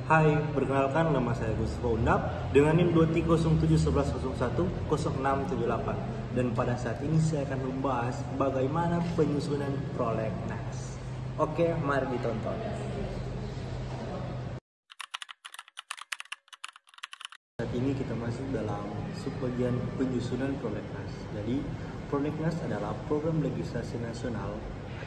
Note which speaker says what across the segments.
Speaker 1: Hai, perkenalkan nama saya Gus Undap dengan NIM 230711010678 dan pada saat ini saya akan membahas bagaimana penyusunan prolegnas. Oke, mari ditonton. Saat ini kita masuk dalam subbagian penyusunan prolegnas. Jadi, prolegnas adalah program legislasi nasional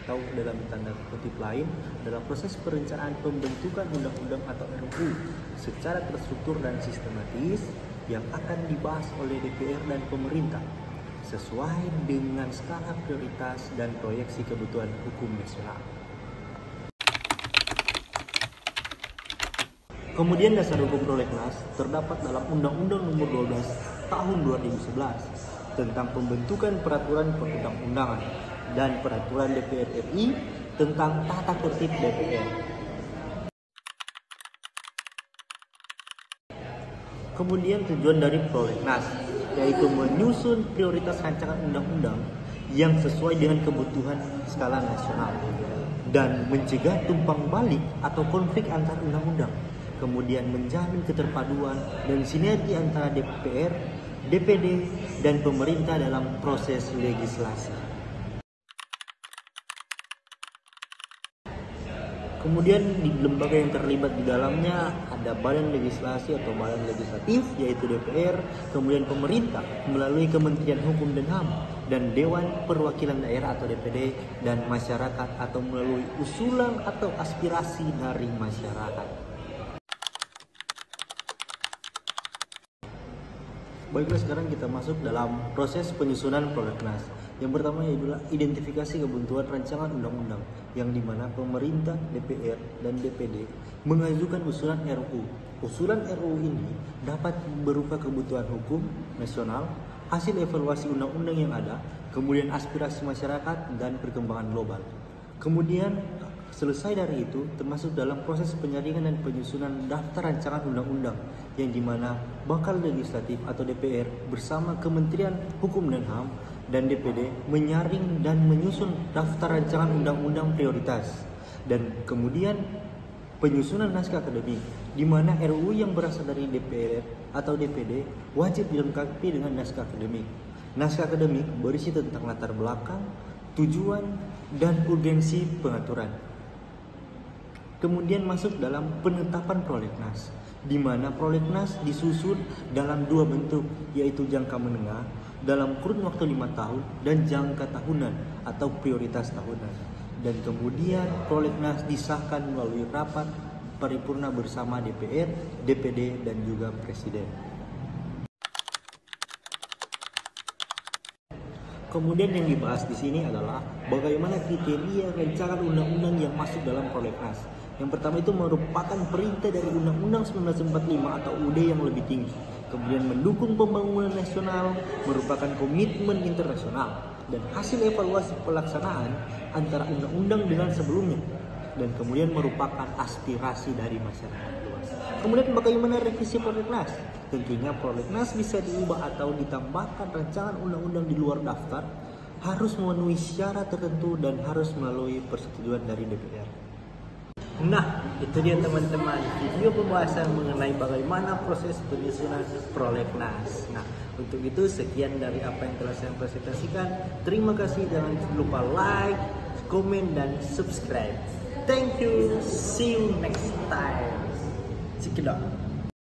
Speaker 1: atau dalam tanda kutip lain adalah proses perencanaan pembentukan undang-undang atau RUU secara terstruktur dan sistematis yang akan dibahas oleh DPR dan pemerintah sesuai dengan skala prioritas dan proyeksi kebutuhan hukum nasional. Kemudian dasar hukum prolegnas terdapat dalam Undang-Undang Nomor 12 Tahun 2011 tentang pembentukan peraturan perundang-undangan dan peraturan DPR RI tentang tata tertib DPR. Kemudian tujuan dari prolegnas yaitu menyusun prioritas rancangan undang-undang yang sesuai dengan kebutuhan skala nasional dan mencegah tumpang balik atau konflik antar undang-undang. Kemudian menjamin keterpaduan dan sinergi antara DPR, DPD, dan pemerintah dalam proses legislasi. Kemudian di lembaga yang terlibat di dalamnya ada badan legislasi atau badan legislatif yaitu DPR, kemudian pemerintah melalui Kementerian Hukum dan HAM, dan Dewan Perwakilan Daerah atau DPD, dan masyarakat atau melalui usulan atau aspirasi dari masyarakat. Baiklah, sekarang kita masuk dalam proses penyusunan prolegnas. Yang pertama adalah identifikasi kebutuhan rancangan undang-undang, yang dimana pemerintah, DPR, dan DPD mengajukan usulan RUU. Usulan RUU ini dapat berupa kebutuhan hukum nasional, hasil evaluasi undang-undang yang ada, kemudian aspirasi masyarakat, dan perkembangan global. Kemudian selesai dari itu termasuk dalam proses penyaringan dan penyusunan daftar rancangan undang-undang, yang dimana bakal legislatif atau DPR bersama Kementerian Hukum dan HAM dan DPD menyaring dan menyusun daftar rancangan undang-undang prioritas, dan kemudian penyusunan naskah akademik, di mana RUU yang berasal dari DPR atau DPD wajib dilengkapi dengan naskah akademik. Naskah akademik berisi tentang latar belakang, tujuan, dan urgensi pengaturan. Kemudian masuk dalam penetapan prolegnas, di mana prolegnas disusun dalam dua bentuk, yaitu jangka menengah dalam kurun waktu 5 tahun dan jangka tahunan atau prioritas tahunan. Dan kemudian prolegnas disahkan melalui rapat paripurna bersama DPR, DPD, dan juga Presiden. Kemudian yang dibahas di sini adalah bagaimana kriteria rancangan undang-undang yang masuk dalam prolegnas. Yang pertama itu merupakan perintah dari Undang-Undang 1945 atau UUD yang lebih tinggi. Kemudian mendukung pembangunan nasional, merupakan komitmen internasional, dan hasil evaluasi pelaksanaan antara undang-undang dengan sebelumnya. Dan kemudian merupakan aspirasi dari masyarakat luas. Kemudian bagaimana revisi prolegnas? Tentunya prolegnas bisa diubah atau ditambahkan rancangan undang-undang di luar daftar, harus memenuhi syarat tertentu dan harus melalui persetujuan dari DPR. Nah, itu dia teman-teman, video pembahasan mengenai bagaimana proses penyusunan prolegnas. Nah, untuk itu sekian dari apa yang telah saya presentasikan. Terima kasih, jangan lupa like, komen, dan subscribe. Thank you, see you next time. Cekidot.